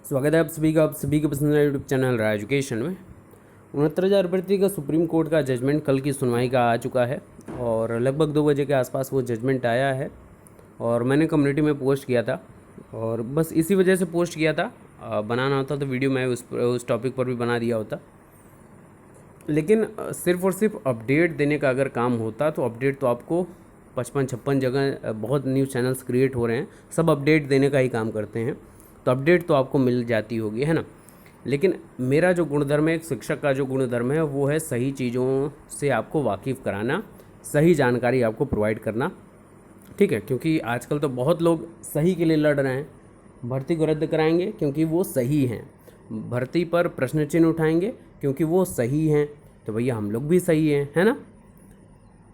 स्वागत है आप सभी के पसंदीदा यूट्यूब चैनल राय एजुकेशन में। 69,000 भर्ती का सुप्रीम कोर्ट का जजमेंट कल की सुनवाई का आ चुका है और लगभग 2 बजे के आसपास वो जजमेंट आया है और मैंने कम्युनिटी में पोस्ट किया था और बस इसी वजह से पोस्ट किया था। बनाना होता तो वीडियो मैं उस टॉपिक पर भी बना दिया होता, लेकिन सिर्फ़ और सिर्फ अपडेट देने का अगर काम होता तो अपडेट तो आपको 55-56 जगह बहुत न्यूज़ चैनल्स क्रिएट हो रहे हैं, सब अपडेट देने का ही काम करते हैं, तो अपडेट तो आपको मिल जाती होगी, है ना। लेकिन मेरा जो गुणधर्म है, एक शिक्षक का जो गुणधर्म है, वो है सही चीज़ों से आपको वाकिफ़ कराना, सही जानकारी आपको प्रोवाइड करना, ठीक है। क्योंकि आजकल तो बहुत लोग सही के लिए लड़ रहे हैं, भर्ती को रद्द कराएंगे क्योंकि वो सही हैं, भर्ती पर प्रश्न चिन्ह उठाएंगे क्योंकि वो सही हैं। तो भैया हम लोग भी सही हैं, है ना।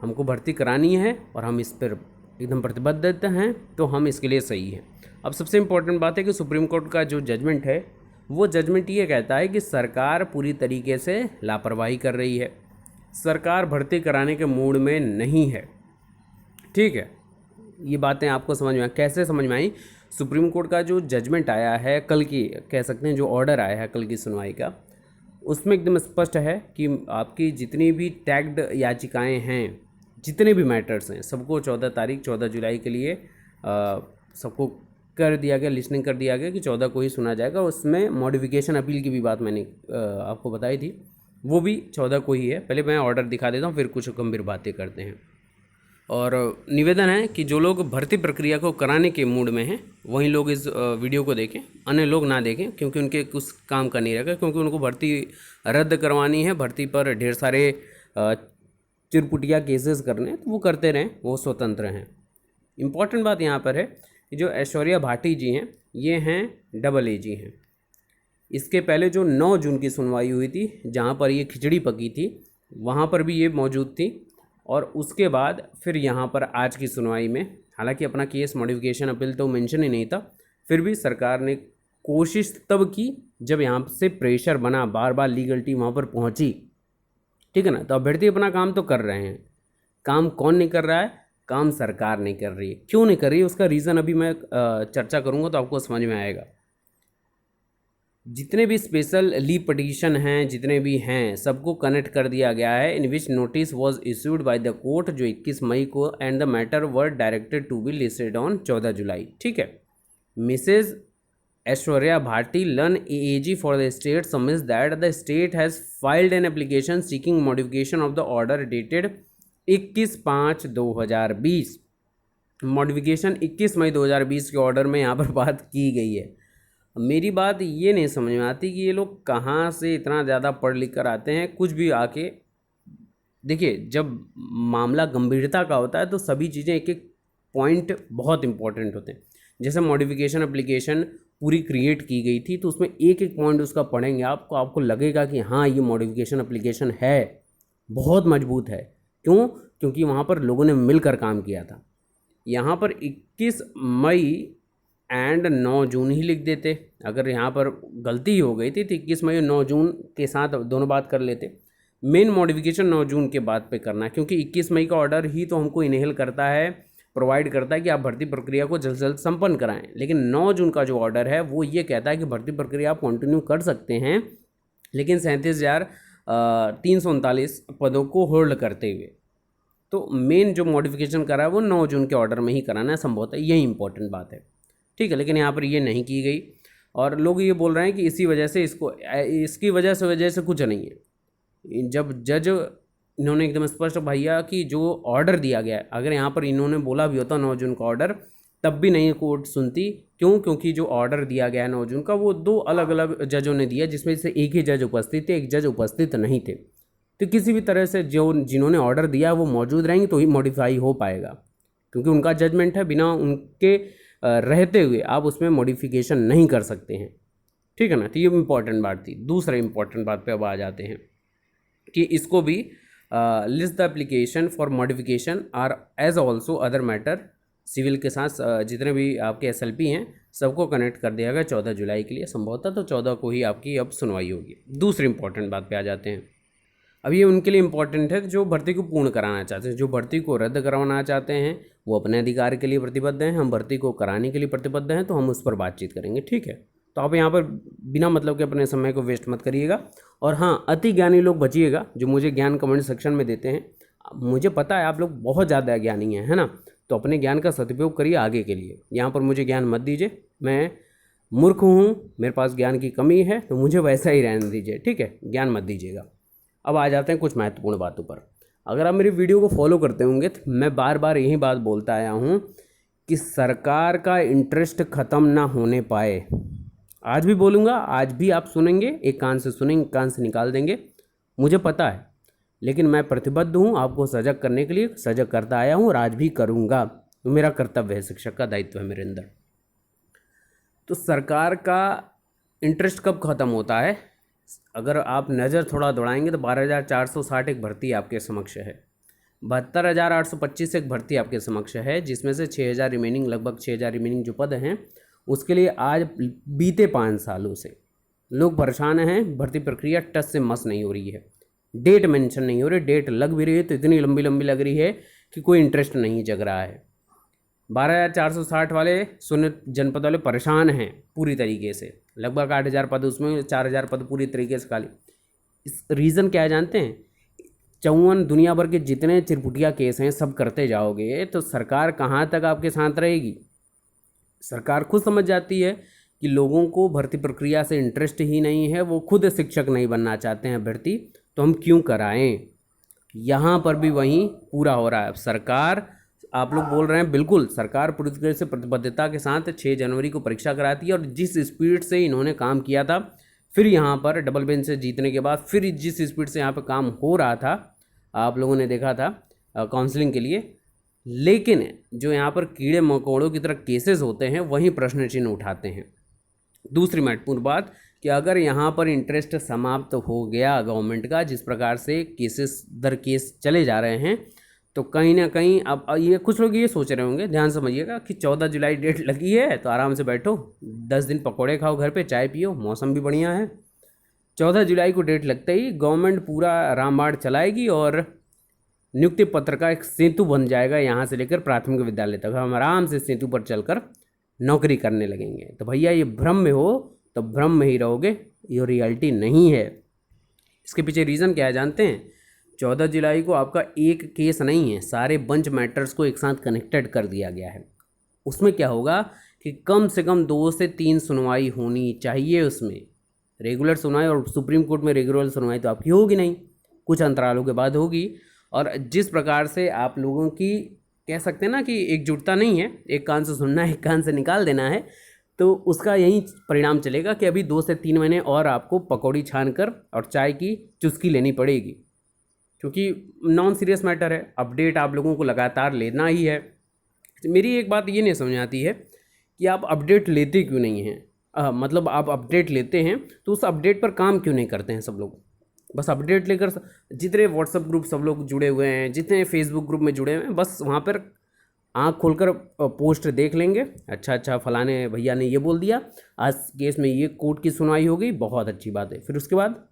हमको भर्ती करानी है और हम इस पर एकदम प्रतिबद्ध हैं, तो हम इसके लिए सही हैं। अब सबसे इम्पोर्टेंट बात है कि सुप्रीम कोर्ट का जो जजमेंट है, वो जजमेंट ये कहता है कि सरकार पूरी तरीके से लापरवाही कर रही है, सरकार भर्ती कराने के मूड में नहीं है, ठीक है। ये बातें आपको समझ में कैसे समझ में आई? सुप्रीम कोर्ट का जो जजमेंट आया है कल की, कह सकते हैं जो ऑर्डर आया है कल की सुनवाई का, उसमें एकदम स्पष्ट है कि आपकी जितनी भी टैग्ड याचिकाएं हैं, जितने भी मैटर्स हैं, सबको 14 जुलाई के लिए सबको कर दिया गया, लिस्टिंग कर दिया गया कि 14 को ही सुना जाएगा। उसमें मॉडिफिकेशन अपील की भी बात मैंने आपको बताई थी, वो भी 14 को ही है। पहले मैं ऑर्डर दिखा देता हूँ, फिर कुछ गंभीर बातें करते हैं। और निवेदन है कि जो लोग भर्ती प्रक्रिया को कराने के मूड में हैं, वहीं लोग इस वीडियो को देखें, अन्य लोग ना देखें, क्योंकि उनके कुछ काम का नहीं रहेगा, क्योंकि उनको भर्ती रद्द करवानी है, भर्ती पर ढेर सारे चिरपुटिया केसेस करने, तो वो करते रहें, वो स्वतंत्र हैं। इम्पॉर्टेंट बात यहाँ पर है कि जो ऐश्वर्या भाटी जी हैं, ये हैं AA हैं। इसके पहले जो 9 जून की सुनवाई हुई थी, जहाँ पर ये खिचड़ी पकी थी, वहाँ पर भी ये मौजूद थी। और उसके बाद फिर यहाँ पर आज की सुनवाई में, हालांकि अपना केस मॉडिफिकेशन अपील तो मेंशन ही नहीं था, फिर भी सरकार ने कोशिश तब की जब यहाँ से प्रेशर बना, बार बार लीगल टीम वहाँ पर पहुँची, ठीक है ना। तो अभ्यर्थी अपना काम तो कर रहे हैं, काम कौन नहीं कर रहा है? काम सरकार नहीं कर रही है। क्यों नहीं कर रही है? उसका रीज़न अभी मैं चर्चा करूँगा तो आपको समझ में आएगा। जितने भी स्पेशल लीव पटिशन हैं, जितने भी हैं, सबको कनेक्ट कर दिया गया है, in which notice was issued by the court, जो 21 मई को, and the matter were directed to be listed on 14 July, ठीक है। मिसेज ऐश्वर्या भाटी लन AAG for the state submits that the state has filed an application seeking modification of the order dated 21/5/2020। Modification 21 मई 2020 के order में यहाँ पर बात की गई है। मेरी बात ये नहीं समझ में आती कि ये लोग कहाँ से इतना ज़्यादा पढ़ लिख कर आते हैं। कुछ भी आके देखिए, जब मामला गंभीरता का होता है तो सभी चीज़ें एक एक पॉइंट बहुत इंपॉर्टेंट होते हैं। जैसे मॉडिफिकेशन एप्लीकेशन पूरी क्रिएट की गई थी, तो उसमें एक एक पॉइंट उसका पढ़ेंगे आपको लगेगा कि हाँ, ये मॉडिफिकेशन एप्लीकेशन है, बहुत मजबूत है। क्यों? क्योंकि वहाँ पर लोगों ने मिलकर काम किया था। यहाँ पर 21 मई एंड 9 जून ही लिख देते, अगर यहाँ पर गलती हो गई थी तो 21 मई और 9 जून के साथ दोनों बात कर लेते। मेन मॉडिफिकेशन 9 जून के बाद पे करना है, क्योंकि 21 मई का ऑर्डर ही तो हमको इनेबल करता है, प्रोवाइड करता है कि आप भर्ती प्रक्रिया को जल्द से जल्द संपन्न कराएं। लेकिन 9 जून का जो ऑर्डर है वो ये कहता है कि भर्ती प्रक्रिया आप कंटिन्यू कर सकते हैं, लेकिन 37,339 पदों को होल्ड करते हुए। तो मेन जो मॉडिफिकेशन करा है वो 9 जून के ऑर्डर में ही कराना है, संभवतः यही इंपॉर्टेंट बात है, ठीक है। लेकिन यहाँ पर ये नहीं की गई और लोग ये बोल रहे हैं कि इसी वजह से इसकी वजह से कुछ नहीं है। जब जज इन्होंने एकदम स्पष्ट भैया कि जो ऑर्डर दिया गया है, अगर यहाँ पर इन्होंने बोला भी होता 9 जून का ऑर्डर, तब भी नहीं कोर्ट सुनती। क्यों? क्योंकि जो ऑर्डर दिया गया है 9 जून का, वो 2 अलग अलग जजों ने दिया, जिसमें से एक ही जज उपस्थित थे, एक जज उपस्थित नहीं थे। तो किसी भी तरह से जिन्होंने ऑर्डर दिया वो मौजूद रहेंगे तो ही मॉडिफाई हो पाएगा, क्योंकि उनका जजमेंट है, बिना उनके रहते हुए आप उसमें मॉडिफिकेशन नहीं कर सकते हैं, ठीक है ना। तो ये इंपॉर्टेंट बात थी। दूसरा इंपॉर्टेंट बात पे अब आ जाते हैं कि इसको भी list the application for modification are as also other matter, civil के साथ जितने भी आपके SLP हैं सबको कनेक्ट कर दिया गया 14 जुलाई के लिए, संभवतः तो 14 को ही आपकी अब सुनवाई होगी। दूसरी इंपॉर्टेंट बात पे आ जाते हैं। अब ये उनके लिए इम्पॉर्टेंट है जो भर्ती को पूर्ण कराना चाहते हैं, जो भर्ती को रद्द करवाना चाहते हैं वो अपने अधिकार के लिए प्रतिबद्ध हैं, हम भर्ती को कराने के लिए प्रतिबद्ध हैं, तो हम उस पर बातचीत करेंगे, ठीक है। तो आप यहाँ पर बिना मतलब के अपने समय को वेस्ट मत करिएगा। और हाँ, अति ज्ञानी लोग बचिएगा जो मुझे ज्ञान कमेंट सेक्शन में देते हैं। मुझे पता है आप लोग बहुत ज़्यादा ज्ञानी हैं, है ना, तो अपने ज्ञान का सदुपयोग करिए आगे के लिए। यहाँ पर मुझे ज्ञान मत दीजिए, मैं मूर्ख हूँ, मेरे पास ज्ञान की कमी है, तो मुझे वैसा ही रहने दीजिए, ठीक है, ज्ञान मत दीजिएगा। अब आ जाते हैं कुछ महत्वपूर्ण बातों पर। अगर आप मेरी वीडियो को फॉलो करते होंगे तो मैं बार बार यही बात बोलता आया हूँ कि सरकार का इंटरेस्ट ख़त्म ना होने पाए। आज भी बोलूँगा, आज भी आप सुनेंगे, एक कान से सुनेंगे, एक कान से निकाल देंगे, मुझे पता है, लेकिन मैं प्रतिबद्ध हूँ आपको सजग करने के लिए, सजग करता आया हूँ और आज भी करूँगा। तो मेरा कर्तव्य है, शिक्षक का दायित्व है मेरे अंदर। तो सरकार का इंटरेस्ट कब ख़त्म होता है? अगर आप नज़र थोड़ा दौड़ाएंगे तो 12,460 एक भर्ती आपके समक्ष है, 72,825 एक भर्ती आपके समक्ष है, जिसमें से 6,000 रिमेनिंग, लगभग 6,000 रिमेनिंग जो पद हैं उसके लिए आज बीते 5 सालों से लोग परेशान हैं। भर्ती प्रक्रिया टस से मस नहीं हो रही है, डेट मेंशन नहीं हो रही, डेट लग भी रही है तो इतनी लंबी लंबी लग रही है कि कोई इंटरेस्ट नहीं जग रहा है। 12,460 वाले शून्य जनपद वाले परेशान हैं पूरी तरीके से, लगभग 8,000 पद, उसमें 4,000 पद पूरी तरीके से खाली। इस रीज़न क्या है जानते हैं? 54 दुनिया भर के जितने चिरपुटिया केस हैं सब करते जाओगे तो सरकार कहाँ तक आपके साथ रहेगी? सरकार खुद समझ जाती है कि लोगों को भर्ती प्रक्रिया से इंटरेस्ट ही नहीं है, वो खुद शिक्षक नहीं बनना चाहते हैं भर्ती, तो हम क्यों कराएं? यहाँ पर भी वहीं पूरा हो रहा है। सरकार, आप लोग बोल रहे हैं, बिल्कुल सरकार पूरी तरह से प्रतिबद्धता के साथ 6 जनवरी को परीक्षा कराती है। और जिस स्पीड से इन्होंने काम किया था, फिर यहाँ पर डबल बेंच से जीतने के बाद फिर जिस स्पीड से यहाँ पर काम हो रहा था, आप लोगों ने देखा था काउंसलिंग के लिए, लेकिन जो यहाँ पर कीड़े मकोड़ों की तरह केसेस होते हैं वहीं प्रश्न चिन्ह उठाते हैं। दूसरी महत्वपूर्ण बात कि अगर यहाँ पर इंटरेस्ट समाप्त हो गया गवर्नमेंट का, जिस प्रकार से केसेस दर केस चले जा रहे हैं, तो कहीं ना कहीं अब ये कुछ लोग ये सोच रहे होंगे, ध्यान समझिएगा, कि 14 जुलाई डेट लगी है तो आराम से बैठो, 10 दिन पकौड़े खाओ घर पे, चाय पियो, मौसम भी बढ़िया है। 14 जुलाई को डेट लगते ही गवर्नमेंट पूरा रामबाण चलाएगी और नियुक्ति पत्र का एक सेतु बन जाएगा, यहाँ से लेकर प्राथमिक विद्यालय तक हम आराम से सेतु पर चलकर नौकरी करने लगेंगे। तो भैया ये भ्रम में हो तो भ्रम में ही रहोगे, ये रियलिटी नहीं है। इसके पीछे रीज़न क्या है जानते हैं? 14 जुलाई को आपका एक केस नहीं है, सारे बंच मैटर्स को एक साथ कनेक्टेड कर दिया गया है। उसमें क्या होगा कि कम से कम 2 से 3 सुनवाई होनी चाहिए, उसमें रेगुलर सुनवाई, और सुप्रीम कोर्ट में रेगुलर सुनवाई तो आपकी होगी नहीं, कुछ अंतरालों के बाद होगी। और जिस प्रकार से आप लोगों की कह सकते हैं ना कि एकजुटता नहीं है, एक कान से सुनना है, एक कान से निकाल देना है, तो उसका यही परिणाम चलेगा कि अभी 2 से 3 महीने और आपको पकौड़ी छान कर और चाय की चुस्की लेनी पड़ेगी, क्योंकि नॉन सीरियस मैटर है, अपडेट आप लोगों को लगातार लेना ही है। मेरी एक बात ये नहीं समझ आती है कि आप अपडेट लेते क्यों नहीं हैं, मतलब आप अपडेट लेते हैं तो उस अपडेट पर काम क्यों नहीं करते हैं सब लोग? बस अपडेट लेकर जितने व्हाट्सएप ग्रुप सब लोग जुड़े हुए हैं, जितने फेसबुक ग्रुप में जुड़े हुए हैं, बस वहाँ पर आँख खोलकर पोस्ट देख लेंगे, अच्छा फलाने भैया ने ये बोल दिया, आज केस में ये कोर्ट की सुनवाई हो गई, बहुत अच्छी बात है, फिर उसके बाद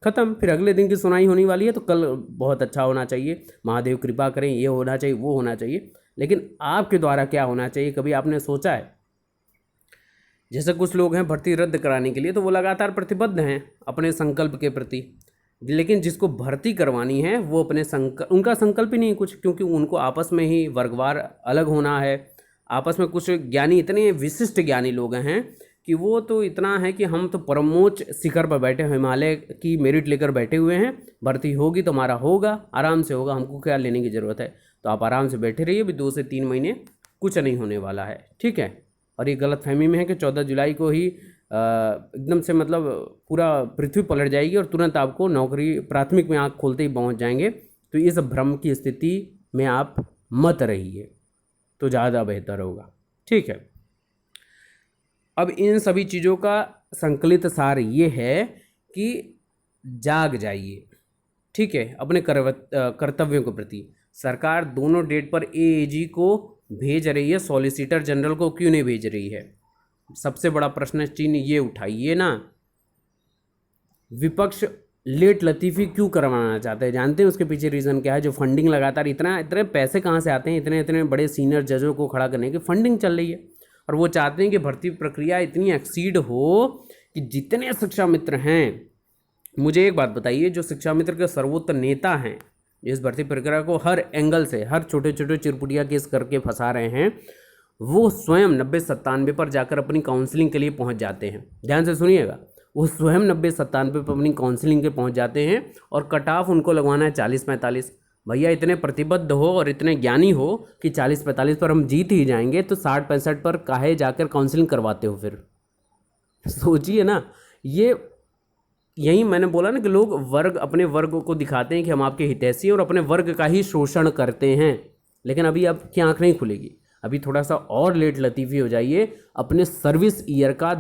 ख़त्म, फिर अगले दिन की सुनवाई होने वाली है तो कल बहुत अच्छा होना चाहिए, महादेव कृपा करें, ये होना चाहिए, वो होना चाहिए। लेकिन आपके द्वारा क्या होना चाहिए, कभी आपने सोचा है? जैसे कुछ लोग हैं भर्ती रद्द कराने के लिए, तो वो लगातार प्रतिबद्ध हैं अपने संकल्प के प्रति, लेकिन जिसको भर्ती करवानी है वो अपने उनका संकल्प ही नहीं कुछ, क्योंकि उनको आपस में ही वर्गवार अलग होना है। आपस में कुछ ज्ञानी, इतने विशिष्ट ज्ञानी लोग हैं कि वो तो इतना है कि हम तो परमोच्च शिखर पर बैठे, हिमालय की मेरिट लेकर बैठे हुए हैं, भर्ती होगी तो हमारा होगा, आराम से होगा, हमको क्या लेने की ज़रूरत है। तो आप आराम से बैठे रहिए, अभी 2 से 3 महीने कुछ नहीं होने वाला है, ठीक है। और ये गलत फहमी में है कि 14 जुलाई को ही एकदम से मतलब पूरा पृथ्वी पलट जाएगी और तुरंत आपको नौकरी प्राथमिक में आँख खोलते ही पहुँच जाएंगे। तो इस भ्रम की स्थिति में आप मत रहिए तो ज़्यादा बेहतर होगा, ठीक है। अब इन सभी चीज़ों का संकलित सार ये है कि जाग जाइए, ठीक है, अपने कर्तव्यों के प्रति। सरकार दोनों डेट पर एएजी को भेज रही है, सॉलिसिटर जनरल को क्यों नहीं भेज रही है? सबसे बड़ा प्रश्न चिन्ह ये उठाइए ना। विपक्ष लेट लतीफ़ी क्यों करवाना चाहते हैं? जानते हैं उसके पीछे रीज़न क्या है? जो फंडिंग लगातार, इतने पैसे कहाँ से आते हैं? इतने बड़े सीनियर जजों को खड़ा करने की फंडिंग चल रही है, और वो चाहते हैं कि भर्ती प्रक्रिया इतनी एक्सीड हो कि जितने शिक्षा मित्र हैं, मुझे एक बात बताइए, जो शिक्षा मित्र के सर्वोच्च नेता हैं, इस भर्ती प्रक्रिया को हर एंगल से, हर छोटे छोटे चिरपुटिया केस करके फंसा रहे हैं, वो स्वयं 90-97 पर जाकर अपनी काउंसलिंग के लिए पहुंच जाते हैं। ध्यान से सुनिएगा, वो स्वयं 90-97 पर अपनी काउंसलिंग के पहुंच जाते हैं और कट ऑफ उनको लगवाना है 40-45। भैया इतने प्रतिबद्ध हो और इतने ज्ञानी हो कि 40-45 पर हम जीत ही जाएंगे, तो 60-65 पर काहे जाकर काउंसलिंग करवाते हो फिर? सोचिए ना, यही मैंने बोला ना कि लोग अपने वर्ग को दिखाते हैं कि हम आपके हितैषी हैं और अपने वर्ग का ही शोषण करते हैं। लेकिन अभी आपकी आंख नहीं खुलेगी, अभी थोड़ा सा और लेट लतीफ़ी हो जाइए, अपने सर्विस ईयर का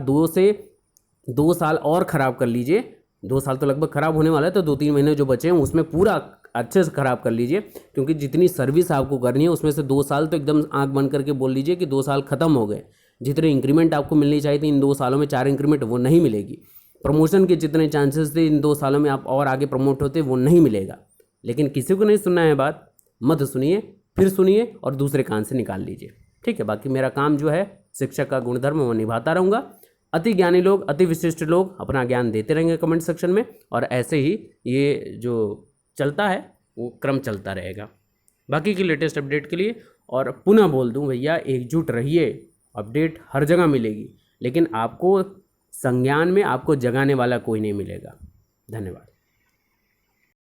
2 साल और ख़राब कर लीजिए। 2 साल तो लगभग ख़राब होने वाला है, तो 2-3 महीने जो बचे हैं उसमें पूरा अच्छे से ख़राब कर लीजिए, क्योंकि जितनी सर्विस आपको करनी है उसमें से 2 साल तो एकदम आंख बंद करके बोल लीजिए कि 2 साल ख़त्म हो गए। जितने इंक्रीमेंट आपको मिलनी चाहिए थी इन 2 सालों में, 4 इंक्रीमेंट, वो नहीं मिलेगी। प्रमोशन के जितने चांसेस थे इन 2 सालों में आप और आगे प्रमोट होते, वो नहीं मिलेगा। लेकिन किसी को नहीं सुनना है बात, मत सुनिए, फिर सुनिए और दूसरे कान से निकाल लीजिए, ठीक है। बाकी मेरा काम जो है शिक्षक का गुणधर्म वो निभाता रहूँगा। अति ज्ञानी लोग, अति विशिष्ट लोग अपना ज्ञान देते रहेंगे कमेंट सेक्शन में, और ऐसे ही ये जो चलता है वो क्रम चलता रहेगा। बाकी की लेटेस्ट अपडेट के लिए और पुनः बोल दूं भैया, एकजुट रहिए, अपडेट हर जगह मिलेगी, लेकिन आपको संज्ञान में आपको जगाने वाला कोई नहीं मिलेगा। धन्यवाद।